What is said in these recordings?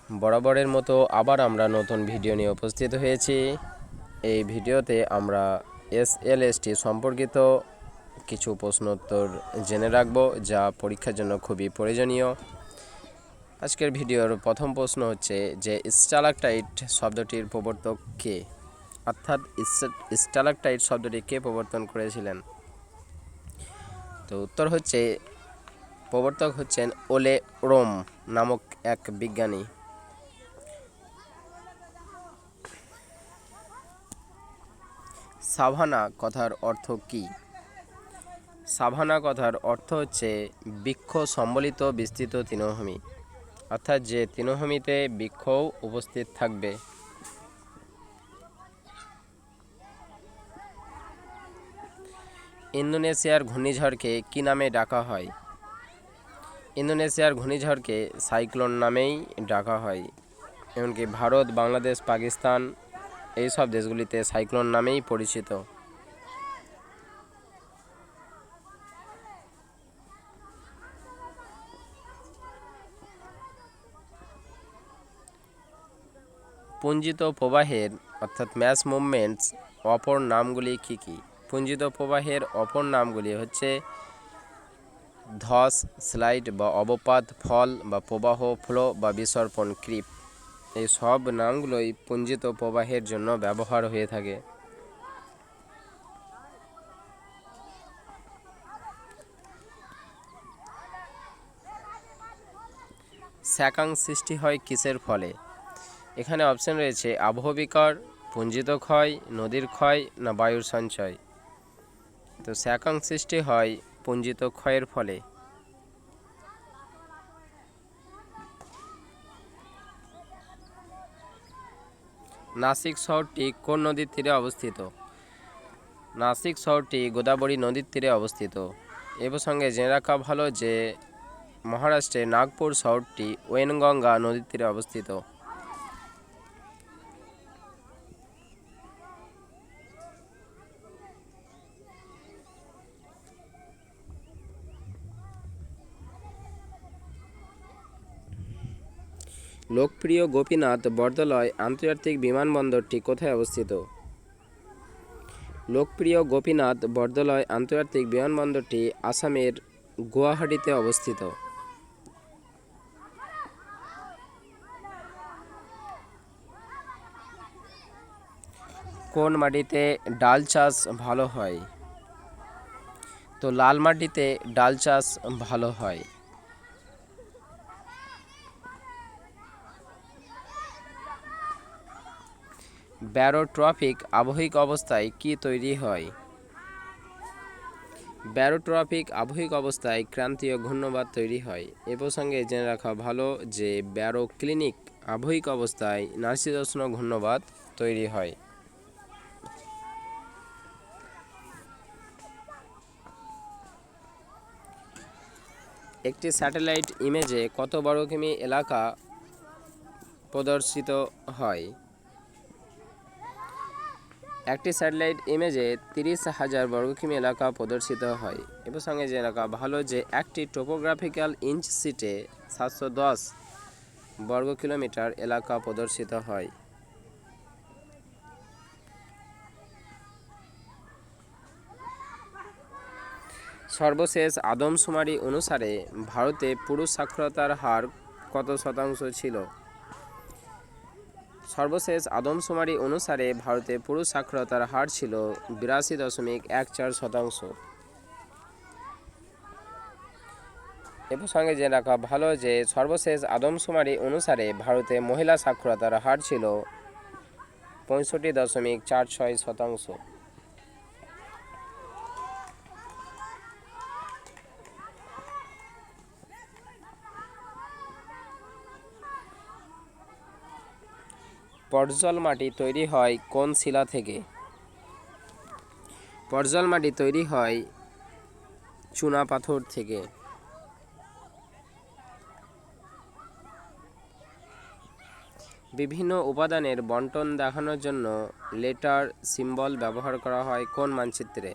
বরাবরের মতো আবার আমরা নতুন ভিডিও নিয়ে উপস্থিত হয়েছি। এই ভিডিওতে আমরা এসএলএসটি সম্পর্কিত কিছু প্রশ্নোত্তর জেনে রাখব, যা পরীক্ষার জন্য খুবই প্রয়োজনীয়। আজকের ভিডিওর প্রথম প্রশ্ন হচ্ছে যে স্টালাকটাইট শব্দটির প্রবর্তক কে? অর্থাৎ স্টালাকটাইট শব্দটি কে প্রবর্তন করেছিলেন? তো উত্তর হচ্ছে প্রবর্তক হচ্ছেন ওলে রোম নামক এক বিজ্ঞানী। সাভানা কথার অর্থ কী? সাভানা কথার অর্থ হচ্ছে বৃক্ষ সম্বলিত বিস্তৃত তৃণভূমি, অর্থাৎ যে তৃণভূমিতে বৃক্ষও উপস্থিত থাকবে। ইন্দোনেশিয়ার ঘূর্ণিঝড়কে কী নামে ডাকা হয়? ইন্দোনেশিয়ার ঘূর্ণিঝড়কে সাইক্লোন নামেই ডাকা হয়। এমনকি ভারত, বাংলাদেশ, পাকিস্তান এইসব দেশগুলিতে সাইক্লোন নামেই পরিচিত। পুঞ্জিত প্রবাহের অর্থাৎ ম্যাস মুভমেন্টস অপর নামগুলি কী কী? পুঞ্জিত প্রবাহের অপর নামগুলি হচ্ছে ধস, স্লাইড বা অবপাত, ফল বা প্রবাহ, ফ্লো বা বিসর্পণ, ক্রিপ। এই সব নামগুলোই পুঞ্জিত প্রবাহের জন্য ব্যবহার হয়ে থাকে। স্যাকাং সৃষ্টি হয় কিসের ফলে? এখানে অপশন রয়েছে আবহবিকার, পুঞ্জিত ক্ষয়, নদীর ক্ষয় না বায়ুর সঞ্চয়। তো স্যাকাং সৃষ্টি হয় পুঞ্জিত ক্ষয়ের ফলে। নাসিক শহরটি কোন নদীর তীরে অবস্থিত? নাসিক শহরটি গোদাবরী নদীর তীরে অবস্থিত। এ প্রসঙ্গে জেনে রাখা ভালো যে মহারাষ্ট্রের নাগপুর শহরটি ওয়েনগঙ্গা নদীর তীরে অবস্থিত। লোকপ্রিয় গোপীনাথ বরদলয় আন্তর্জাতিক বিমানবন্দরটি কোথায় অবস্থিত? লোকপ্রিয় গোপীনাথ বরদলয় আন্তর্জাতিক বিমানবন্দরটি আসামের গুয়াহাটিতে অবস্থিত। কোন মাটিতে ডাল চাষ ভালো হয়? তো লাল মাটিতে ডাল চাষ ভালো হয়। ব্যারোট্রপিক আবহিক অবস্থায় কি তৈরি হয়? ব্যারোট্রপিক আবহিক অবস্থায় ক্রান্তীয় ঘূর্ণবাত তৈরি হয়। এ প্রসঙ্গে জেনে রাখা ভালো যে ব্যারোক্লিনিক আবহিক অবস্থায় নাতিশীতোষ্ণ ঘূর্ণবাত তৈরি হয়। একটি স্যাটেলাইট ইমেজে কত বর্গ কিমি এলাকা প্রদর্শিত হয়? একটি স্যাটেলাইট ইমেজে 30,000 বর্গ কিমি এলাকা প্রদর্শিত হয়। এ প্রসঙ্গে জেনে রাখা ভালো যে একটি টোপোগ্রাফিক্যাল ইঞ্চ শিটে 710 বর্গ কিলোমিটার এলাকা প্রদর্শিত হয়। সর্বশেষ আদমশুমারি অনুসারে ভারতে পুরুষ সাক্ষরতার হার কত শতাংশ ছিল? সর্বশেষ আদমশুমারি অনুসারে ভারতে পুরুষ সাক্ষরতার হার ছিল 82.14%। এ প্রসঙ্গে জেনে রাখা ভালো যে সর্বশেষ আদমশুমারি অনুসারে ভারতে মহিলা সাক্ষরতার হার ছিল 65.46%। পর্জল মাটি তৈরি হয় কোন শিলা থেকে? পর্জল মাটি তৈরি হয় চুনাপাথর থেকে। বিভিন্ন উপাদানের বণ্টন দেখানোর জন্য লেটার সিম্বল ব্যবহার করা হয় কোন মানচিত্রে?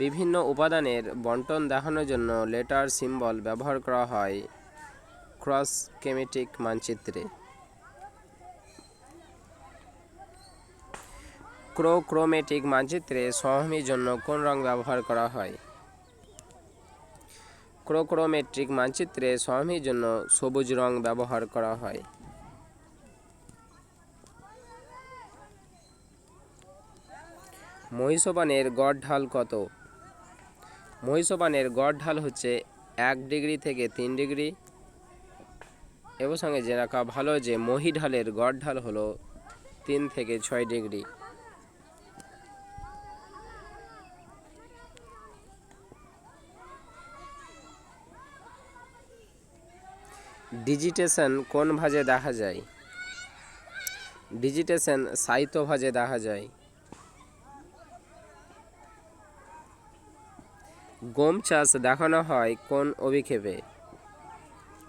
বিভিন্ন উপাদানের বণ্টন দেখানোর জন্য লেটার সিম্বল ব্যবহার করা হয় ক্রস কেমেটিক মানচিত্রে? ক্রোমেটিক মানচিত্রে সমভূমির জন্য কোন রং ব্যবহার করা হয়? ক্রোমেট্রিক মানচিত্রে সমভূমির জন্য সবুজ রং ব্যবহার করা হয়। মহিষবানের গড় ঢাল কত? মহিষবানের গড় ঢাল হচ্ছে 1 ডিগ্রি থেকে 3 ডিগ্রি। এর সঙ্গে জেনে রাখা ভালো যে মহিঢালের গড় ঢাল হলো 3 থেকে 6 ডিগ্রি। ডিজিটেশন কোন ভাঁজে দেখা যায়? ডিজিটেশন সাহিত্য ভাঁজে দেখা যায়। গম চাষ দেখানো হয় কোন অভিক্ষেপে?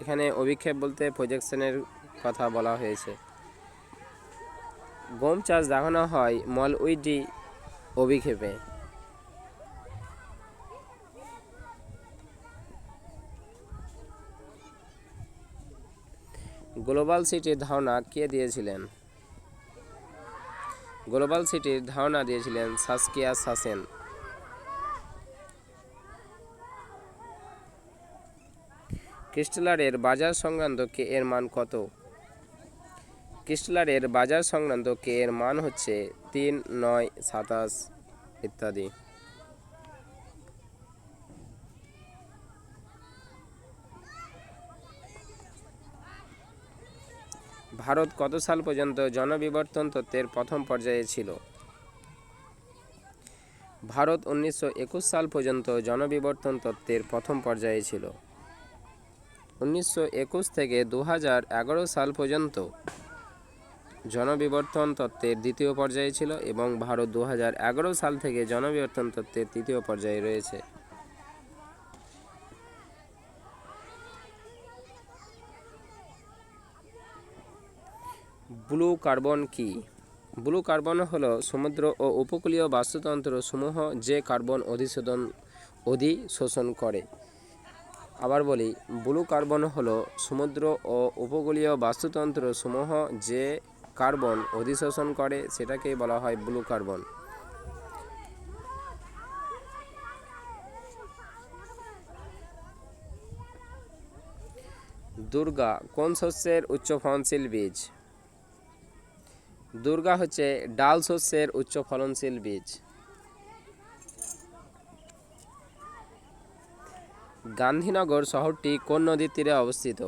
এখানে অভিক্ষেপ বলতে প্রজেকশনের কথা বলা হয়েছে। গম চাষ দেখানো হয় মলউইডি অভিক্ষেপে। গ্লোবাল সিটির ধারণা কে দিয়েছিলেন? গ্লোবাল সিটির ধারণা দিয়েছিলেন সাসকিয়া সাসেন। ক্রিস্টালের বাজার সংক্রান্ত কে এর মান কত? ক্রিস্টালের বাজার সংক্রান্ত কে এর মান হচ্ছে 3, 9, 27 ইত্যাদি। ভারত কত সাল পর্যন্ত জনবিবর্তন তত্ত্বের প্রথম পর্যায়ে ছিল? ভারত 1921 সাল পর্যন্ত জনবিবর্তন তত্ত্বের প্রথম পর্যায়ে ছিল। 1921 থেকে 2011 সাল পর্যন্ত জনবিবর্তন তত্ত্বের দ্বিতীয় পর্যায়ে ছিল এবং ভারত 2011 সাল থেকে জনবিবর্তন তত্ত্বের তৃতীয় পর্যায়ে রয়েছে। ব্লু কার্বন কি? ব্লু কার্বন হলো সমুদ্র ও উপকূলীয় বাস্তুতন্ত্র সমূহ যে কার্বন অধিশোষণ করে। আবার বলি, ব্লু কার্বন হলো সমুদ্র ও উপকূলীয় বাস্তুতন্ত্র সমূহ যে কার্বন অধিশোষণ করে, সেটাকেই বলা হয় ব্লু কার্বন। দুর্গা কোন শস্যের উচ্চ ফলনশীল বীজ? দুর্গা হচ্ছে ডাল শস্যের উচ্চ ফলনশীল বীজ। গান্ধীনগর শহরটি কোন নদীর তীরে অবস্থিত?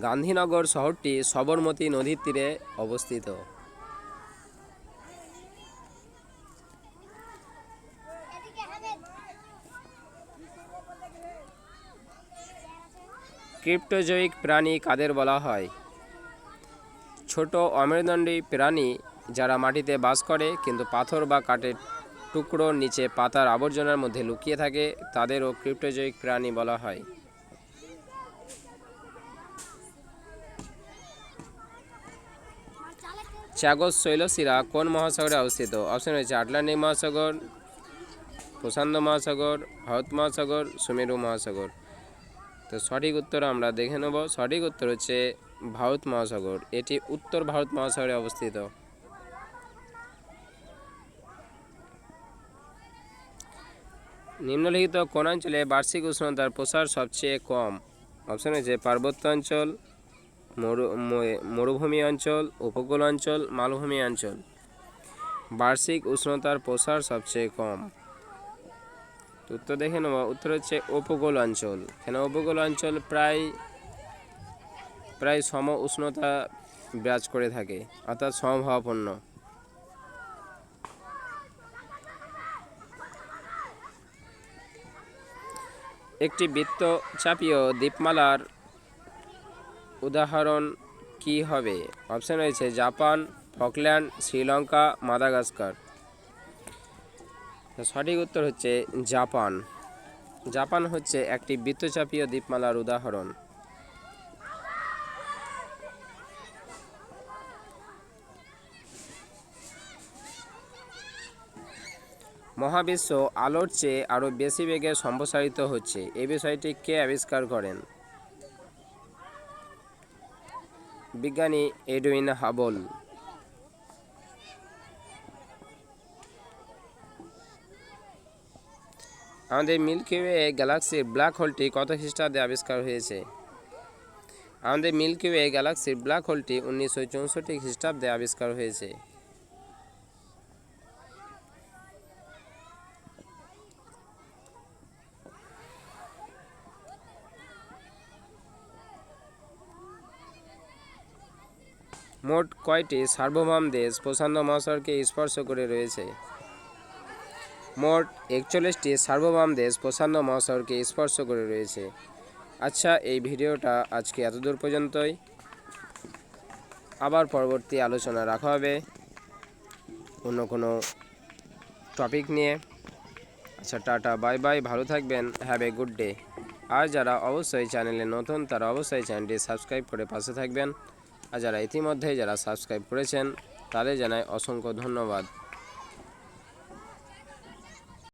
গান্ধীনগর শহরটি সবরমতী নদীর তীরে অবস্থিত। ক্রিপ্টোজোয়িক প্রাণী কাদের বলা হয়? ছোট অমেরুদণ্ডী প্রাণী যারা মাটিতে বাস করে কিন্তু পাথর বা কাঠের টুকরোর নিচে পাতার আবর্জনার মধ্যে লুকিয়ে থাকে, তাদেরও ক্রিপ্টোজোয়িক প্রাণী বলা হয়। চ্যাগস শৈলশিরা কোন মহাসাগরে অবস্থিত? অপশন রয়েছে আটলান্টিক মহাসাগর, প্রশান্ত মহাসাগর, ভারত মহাসাগর, সুমেরু মহাসাগর। তো সঠিক উত্তর আমরা দেখে নেব। সঠিক উত্তর হচ্ছে ভারত মহাসাগর। এটি উত্তর ভারত মহাসাগরে অবস্থিত। নিম্নলিখিত কোন অঞ্চলে বার্ষিক উষ্ণতার প্রসার সবচেয়ে কম? অপশন রয়েছে পার্বত্য অঞ্চল, মরুভূমি অঞ্চল, উপকূল অঞ্চল, মালভূমি অঞ্চল। বার্ষিক উষ্ণতার প্রসার সবচেয়ে কম। উত্তর দেখে নেব। উত্তর হচ্ছে উপকূল অঞ্চল। কেন উপকূল অঞ্চল প্রায় সম উষ্ণতা বিরাজ করে থাকে, অর্থাৎ সমভাবাপন্ন। একটি বৃত্তচাপীয় দ্বীপমালার উদাহরণ কি হবে? অপশন রয়েছে জাপান, ফকল্যান্ড, শ্রীলঙ্কা, মাদাগাস্কার। সঠিক উত্তর হচ্ছে জাপান। জাপান হচ্ছে একটি বৃত্তচাপীয় দ্বীপমালার উদাহরণ। মহাবিশ্ব আলোর চেয়ে আরও বেশি বেগে সম্প্রসারিত হচ্ছে, এই বিষয়টি কে আবিষ্কার করেন? বিজ্ঞানী এডুইন হাবল। আমাদের মিল্কি ওয়ে গ্যালাক্সির ব্ল্যাক হোলটি কত খ্রিস্টাব্দে আবিষ্কার হয়েছে? আমাদের মিল্কি ওয়ে গ্যালাক্সির ব্ল্যাক হোলটি 1964 খ্রিস্টাব্দে আবিষ্কার হয়েছে। মোট কয়টি সার্বভৌম দেশ প্রশান্ত মহাসাগরকে স্পর্শ করে রয়েছে? মোট 41টি সার্বভৌম দেশ প্রশান্ত মহাসাগরকে স্পর্শ করে রয়েছে। আচ্ছা, এই ভিডিওটা আজকে এতদূর পর্যন্তই। আবার পরবর্তী আলোচনা রাখা হবে অন্য কোনো টপিক নিয়ে। আচ্ছা, টাটা, বাই বাই, ভালো থাকবেন, হ্যাভ এ গুড ডে। আর যারা অবশ্যই চ্যানেলে নতুন তারা অবশ্যই চ্যানেলটি সাবস্ক্রাইব করে পাশে থাকবেন। আর যারা ইতিমধ্যে যারা সাবস্ক্রাইব করেছেন তাদের জানাই অসংখ্য ধন্যবাদ।